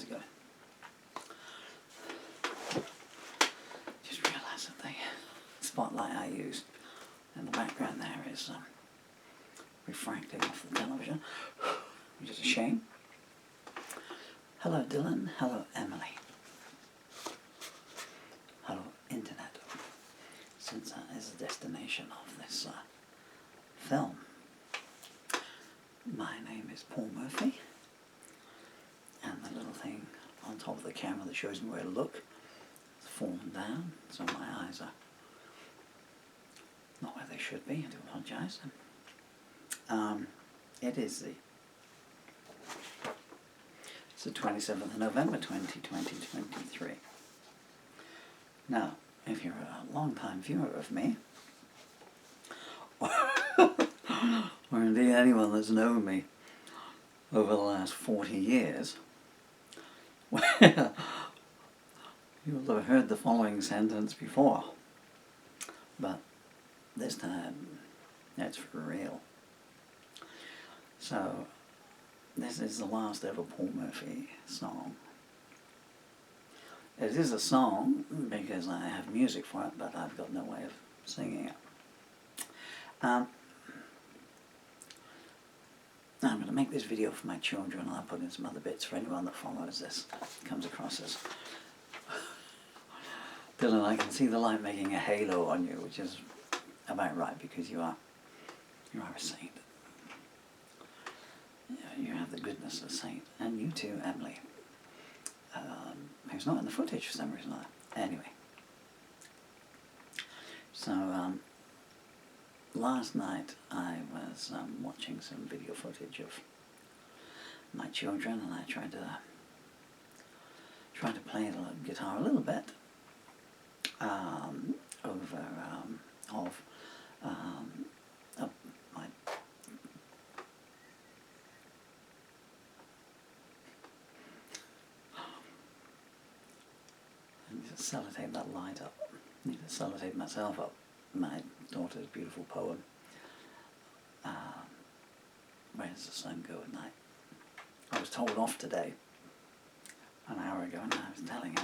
how's it going? Just realised that the spotlight I used in the background there is refracting off the television, which is a shame. Hello Dylan, hello Emily. Hello Internet, since that is the destination of this film. My name is Paul Murphy, and the little thing on top of the camera that shows me where to look has fallen down, so my eyes are not where they should be. I do apologise. It's the 27th of November 2023. Now, if you're a long-time viewer of me, or indeed anyone that's known me over the last 40 years, well, you'll have heard the following sentence before, but this time it's for real. So, this is the last ever Paul Murphy song. It is a song because I have music for it, but I've got no way of singing it. I'm going to make this video for my children, and I'll put in some other bits for anyone that follows this, comes across as Dylan, I can see the light making a halo on you, which is about right, because you are a saint. You have the goodness of a saint, and you too, Emily, who's not in the footage for some reason. Anyway, so last night I was watching some video footage of my children, and I tried to play the guitar a little bit over my I need to sellotape that light up. I need to sellotape myself up. My daughter's beautiful poem, Where Does the Sun Go at Night? I was told off today an hour ago, and I was telling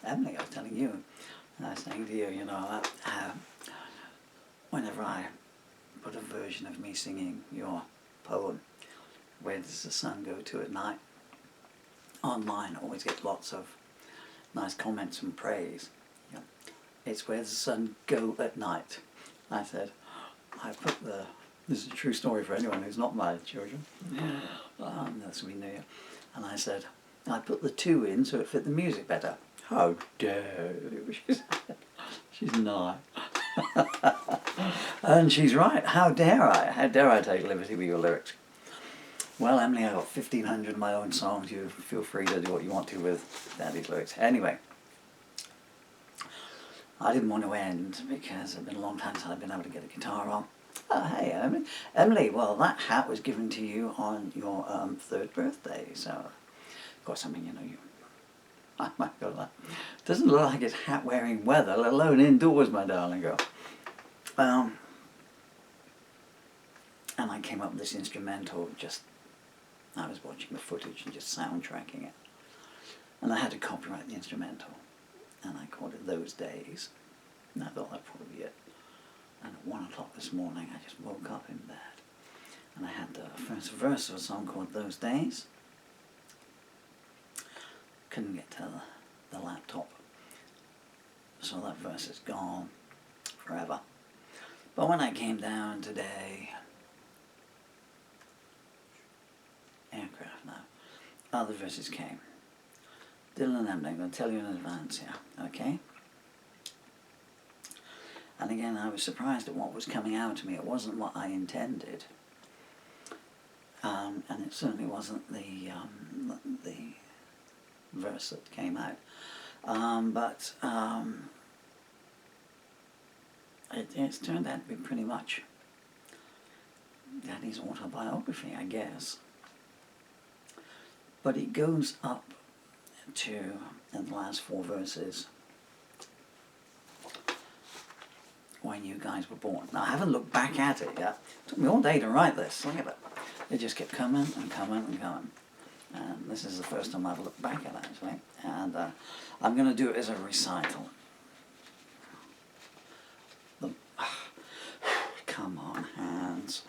Emily, I was telling you, and I was saying to you, you know, whenever I put a version of me singing your poem, Where Does the Sun Go to at Night, online, I always get lots of nice comments and praise. You know, it's Where Does the Sun Go at Night. I said, this is a true story for anyone who's not my children. That's we knew. And I said, I put the 2 in so it fit the music better. How dare you? She's not. And she's right. How dare I? How dare I take liberty with your lyrics? Well, Emily, I've got 1,500 of my own songs. You feel free to do what you want to with Daddy's lyrics. Anyway, I didn't want to end because it's been a long time since I've been able to get a guitar on. Oh, hey, Emily, well, that hat was given to you on your 3rd birthday, so, of course, I mean, you know, I might go like, doesn't look like it's hat-wearing weather, let alone indoors, my darling girl. And I came up with this instrumental, I was watching the footage and just soundtracking it. And I had to copyright the instrumental, and I called it Those Days, and I thought that'd probably be it. And at 1 o'clock this morning, I just woke up in bed, and I had the first verse of a song called Those Days. Couldn't get to the laptop, so that verse is gone forever. But when I came down today, aircraft now, other verses came. Dylan and Emily, I'm going to tell you in advance here, okay? And again, I was surprised at what was coming out to me. It wasn't what I intended, and it certainly wasn't the verse that came out. But it's turned out to be pretty much Daddy's autobiography, I guess. But it goes up to, in the last 4 verses, when you guys were born. Now, I haven't looked back at it yet. It took me all day to write this. Look at it. It just kept coming and coming and coming. And this is the first time I've looked back at it, actually. And I'm going to do it as a recital. Come on, hands.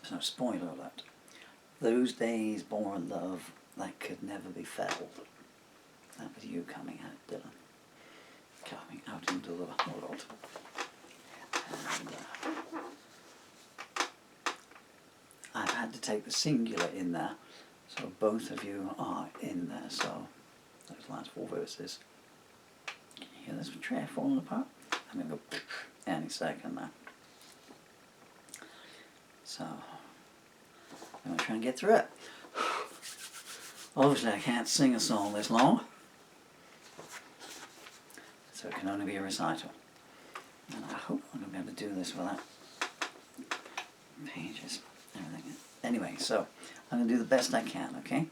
So, spoiler alert. Those days born love that could never be felt. That was you coming out, Dylan. Coming out into the world. And I've had to take the singular in there, so both of you are in there. So those last 4 verses. Can you hear this chair falling apart? I'm going to go any second now. So I'm going to try and get through it. Obviously I can't sing a song this long, so it can only be a recital. And I hope I'm going to be able to do this without pages, everything. Anyway, so I'm going to do the best I can, okay?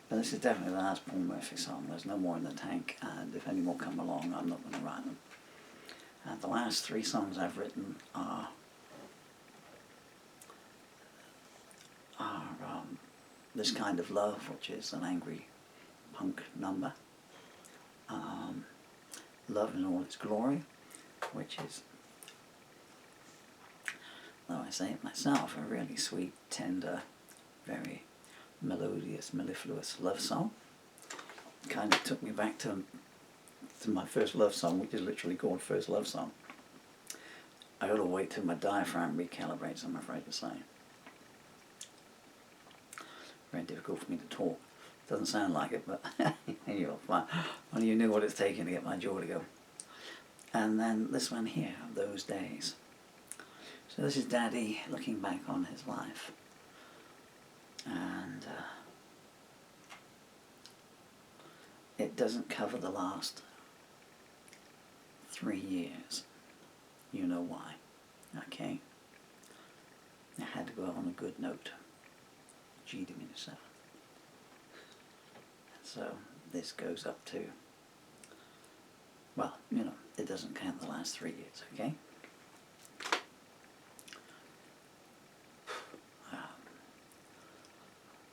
But this is definitely the last Paul Murphy song. There's no more in the tank, and if any more come along, I'm not going to write them. And the last 3 songs I've written are This Kind of Love, which is an angry punk number. Love in All Its Glory, which is, though I say it myself, a really sweet, tender, very melodious, mellifluous love song. Kind of took me back to my first love song, which is literally called First Love Song. I gotta wait till my diaphragm recalibrates, I'm afraid to say. Very difficult for me to talk. Doesn't sound like it, but you'll find. Only you knew what it's taken to get my jaw to go. And then this one here, Those Days. So this is Daddy looking back on his life. And it doesn't cover the last 3 years. You know why. Okay? I had to go out on a good note. G diminished 7. So this goes up to, well, you know, it doesn't count the last 3 years, okay?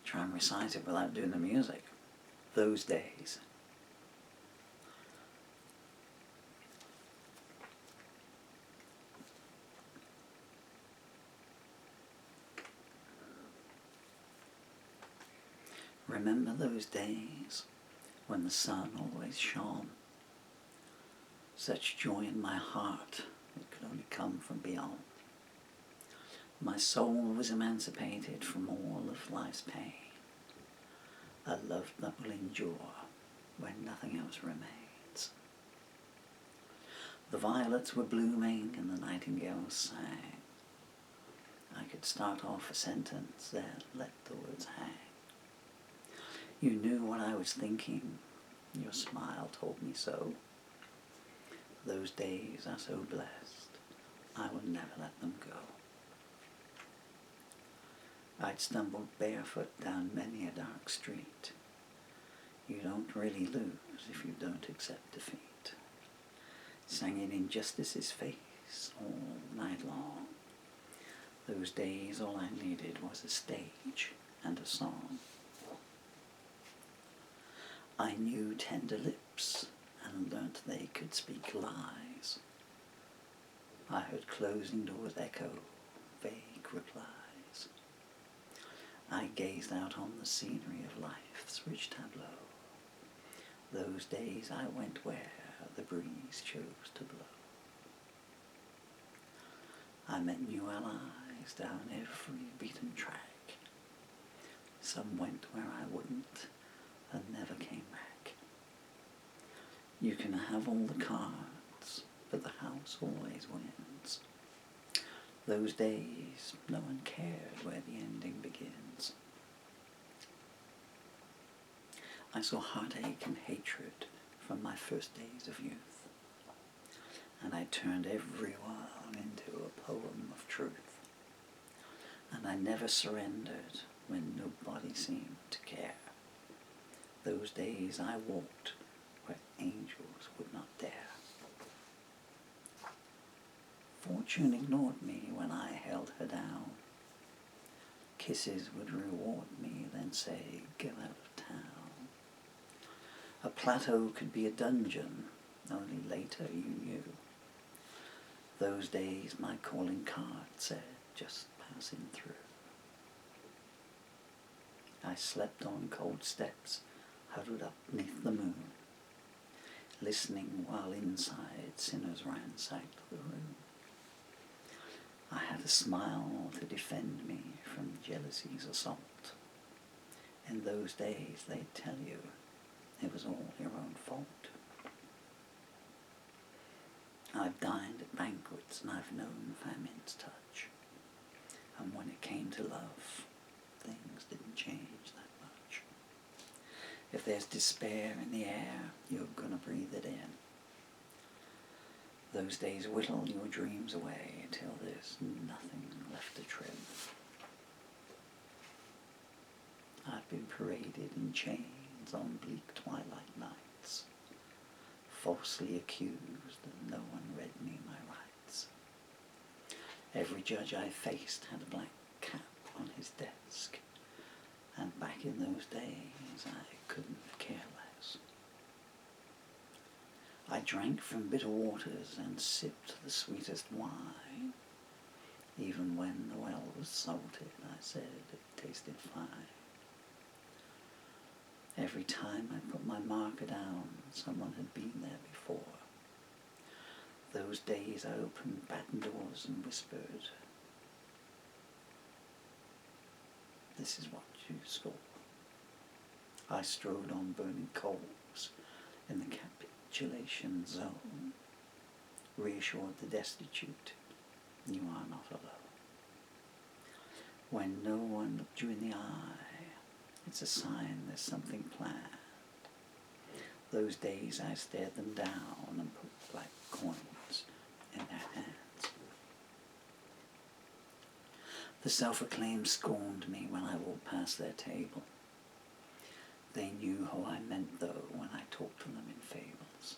Try and recite it without doing the music. Those days. Remember those days when the sun always shone? Such joy in my heart, it could only come from beyond. My soul was emancipated from all of life's pain. A love that will endure when nothing else remains. The violets were blooming and the nightingales sang. I could start off a sentence, then let the words hang. You knew what I was thinking, your smile told me so. Those days are so blessed, I will never let them go. I'd stumbled barefoot down many a dark street. You don't really lose if you don't accept defeat. Sang in injustice's face all night long. Those days all I needed was a stage and a song. I knew tender lips and learnt they could speak lies. I heard closing doors echo vague replies. I gazed out on the scenery of life's rich tableau. Those days I went where the breeze chose to blow. I met new allies down every beaten track. Some went where I wouldn't and never came back. You can have all the cards, but the house always wins. Those days, no one cared where the ending begins. I saw heartache and hatred from my first days of youth, and I turned every one into a poem of truth. And I never surrendered when nobody seemed to care. Those days I walked where angels would not dare. Fortune ignored me when I held her down. Kisses would reward me, then say, get out of town. A plateau could be a dungeon, only later you knew. Those days my calling card said, just passing through. I slept on cold steps, huddled up beneath the moon, listening while inside sinners ransacked the room. I had a smile to defend me from jealousy's assault. In those days they'd tell you it was all your own fault. I've dined at banquets and I've known famine's touch. And when it came to love, things didn't change that much. If there's despair in the air, you're gonna breathe it in. Those days whittle your dreams away till there's nothing left to trim. I've been paraded in chains on bleak twilight nights, falsely accused and no one read me my rights. Every judge I faced had a black cap on his desk, and back in those days I couldn't care less. I drank from bitter waters and sipped the sweetest wine. Even when the well was salted, I said it tasted fine. Every time I put my marker down, someone had been there before. Those days I opened batten doors and whispered, this is what you score. I strode on burning coals in the capitulation zone, reassured the destitute, you are not alone. When no one looked you in the eye, it's a sign there's something planned. Those days I stared them down and put black coins in their hands. The self-acclaimed scorned me when I walked past their table. They knew how I meant though when I talked to them in fables.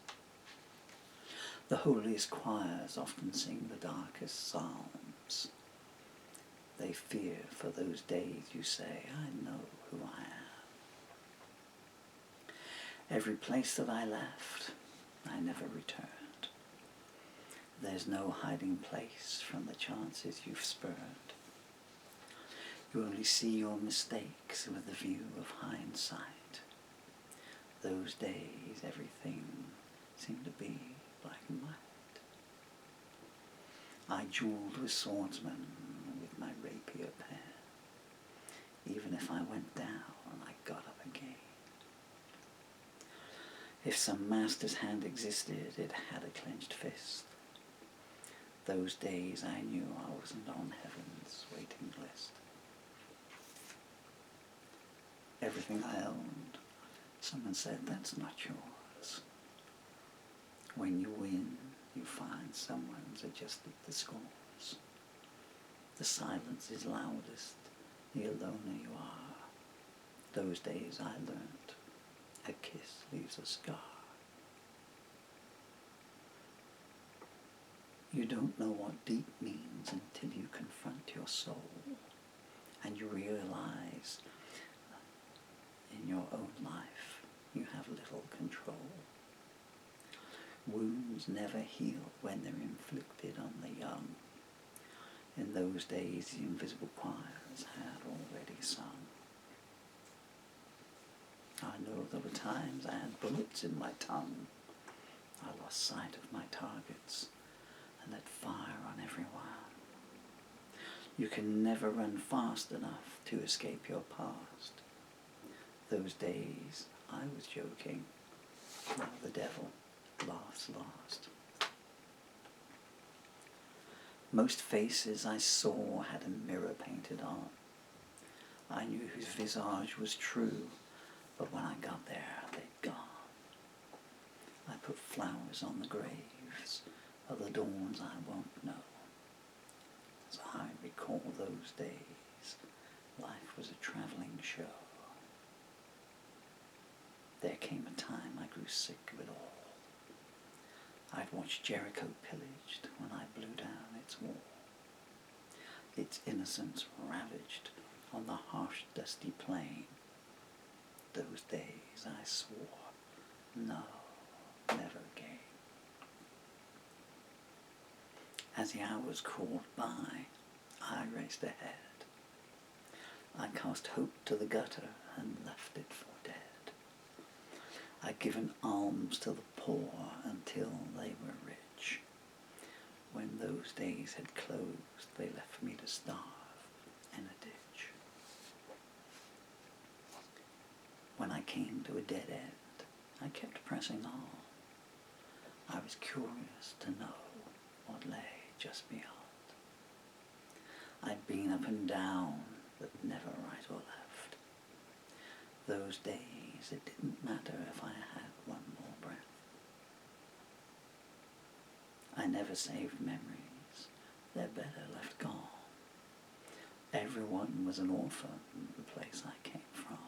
The holiest choirs often sing the darkest psalms. They fear for those days you say, I know who I am. Every place that I left, I never returned. There's no hiding place from the chances you've spurned. You only see your mistakes with the view of hindsight. Those days, everything seemed to be black and white. I duelled with swordsmen with my rapier pen. Even if I went down, I got up again. If some master's hand existed, it had a clenched fist. Those days I knew I wasn't on heaven's waiting list. Everything I owned, someone said, that's not yours. When you win, you find someone's adjusted the scores. The silence is loudest, the aloner you are. Those days I learnt, a kiss leaves a scar. You don't know what deep means until you confront your soul and you realize in your own life you have little control. Wounds never heal when they're inflicted on the young. In those days the invisible choirs had already sung. I know there were times I had bullets in my tongue. I lost sight of my targets and let fire on everyone. You can never run fast enough to escape your past. Those days I was joking. Now the devil laughs last. Most faces I saw had a mirror painted on. I knew whose visage was true, but when I got there, they'd gone. I put flowers on the graves of the dawns I won't know. As I recall those days, life was a travelling show. There came a time I grew sick of it all. I'd watched Jericho pillaged when I blew down its wall, its innocence ravaged on the harsh dusty plain. Those days I swore, no, never again. As the hours crawled by, I raced ahead. I cast hope to the gutter and left it for dead. I'd given alms to the poor until they were rich. When those days had closed, they left me to starve in a ditch. When I came to a dead end, I kept pressing on. I was curious to know what lay just beyond. I'd been up and down, but never right or left. Those days, it didn't matter if I had one more breath. I never saved memories, they're better left gone. Everyone was an orphan in the place I came from.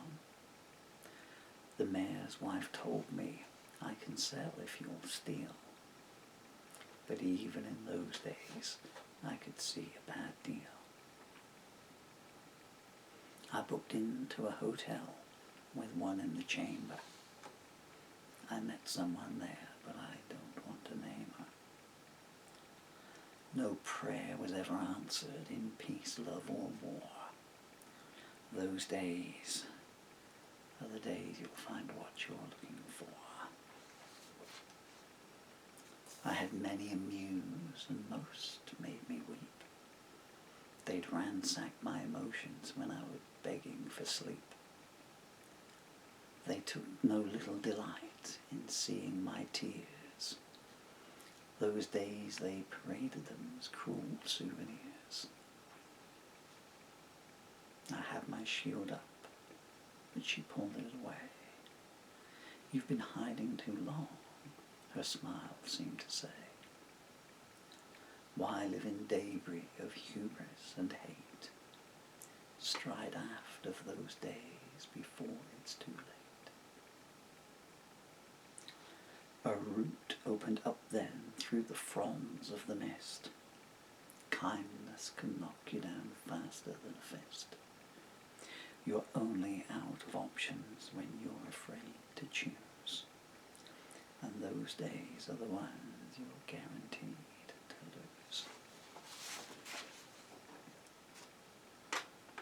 The mayor's wife told me, I can sell if you'll steal. But even in those days, I could see a bad deal. I booked into a hotel with one in the chamber. I met someone there, but I don't want to name her. No prayer was ever answered in peace, love, or war. Those days are the days you'll find what you're looking for. I had many a muse, and most made me weep. They'd ransack my emotions when I was begging for sleep. They took no little delight in seeing my tears. Those days they paraded them as cruel souvenirs. I had my shield up, but she pulled it away. You've been hiding too long, her smile seemed to say. Why live in debris of hubris and hate? Stride aft of those days before it's too late. A route opened up then through the fronds of the mist. Kindness can knock you down faster than a fist. You're only out of options when you're afraid to choose. And those days are the ones you're guaranteed to lose.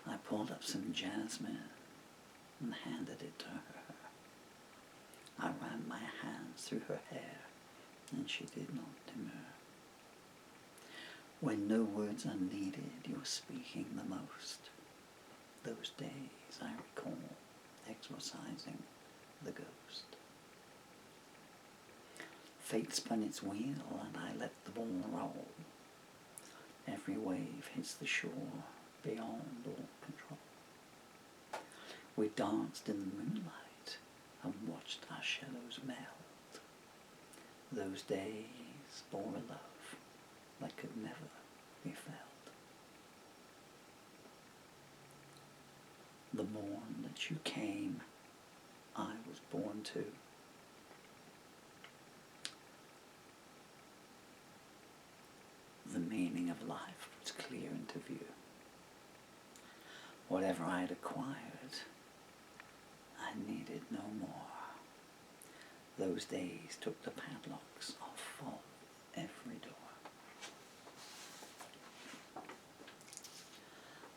I pulled up some jasmine and handed it to her. I ran my hands through her hair, and she did not demur. When no words are needed, you're speaking the most. Those days I recall exorcising the ghost. Fate spun its wheel, and I let the ball roll. Every wave hits the shore beyond all control. We danced in the moonlight and watched our shadows melt. Those days bore a love that could never be felt. The morn that you came, I was born too. The meaning of life was clear into view. Whatever I had acquired, I needed no more. Those days took the padlocks off of every door.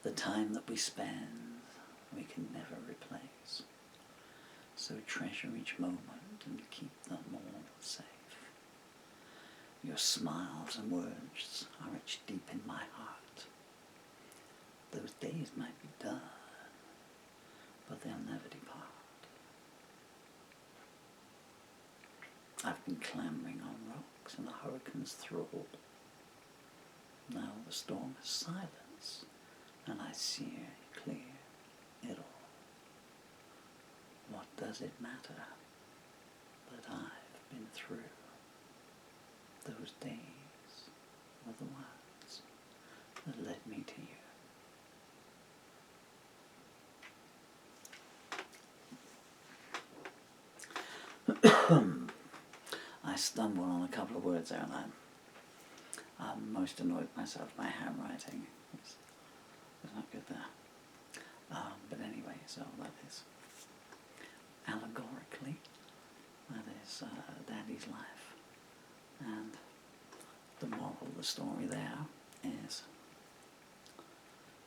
The time that we spend, we can never replace. So treasure each moment and keep them all safe. Your smiles and words are etched deep in my heart. Those days might be done, but they'll never depart. I've been clambering on rocks in the hurricane's thrall. Now the storm has silence, and I see clear it all. What does it matter that I've been through? Those days were the ones that led me to you. I stumbled on a couple of words there, and I'm most annoyed with myself. My handwriting is not good there. But anyway, so that is allegorically, that is Daddy's life. And the moral of the story there is,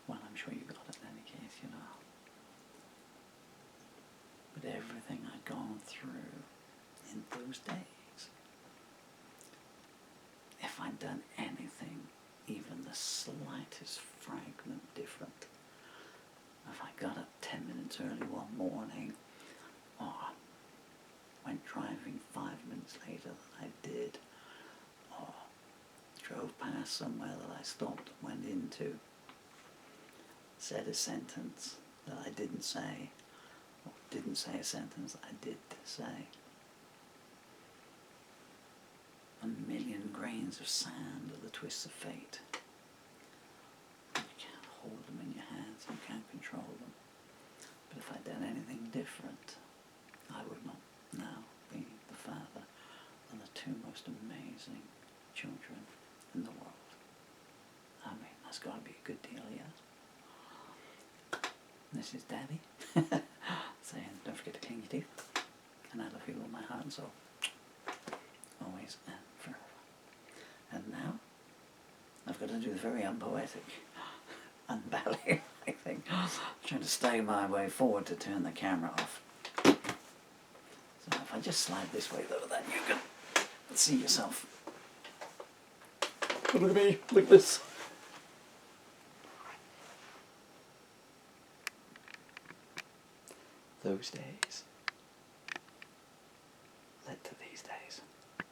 well, I'm sure you got it in any case, you know. But everything I'd gone through in those days, if I'd done anything, even the slightest fragment different, if I got up 10 minutes early one morning, or went driving 5 minutes later than I did, or drove past somewhere that I stopped and went into, said a sentence that I didn't say, or didn't say a sentence that I did say, a million grains of sand are the twists of fate. You can't hold them in your hands, you can't control them. But if I'd done anything different, I would not now be the father of the two most amazing children in the world. I mean, that's got to be a good deal, yes? This is Daddy saying, don't forget to clean your teeth, and I love you with my heart and soul, always and forever. And now, I've got to do the very unpoetic, unballet thing, trying to stay my way forward to turn the camera off. So if I just slide this way though, then you can see yourself. Look at me, look at this. Those days led to these days.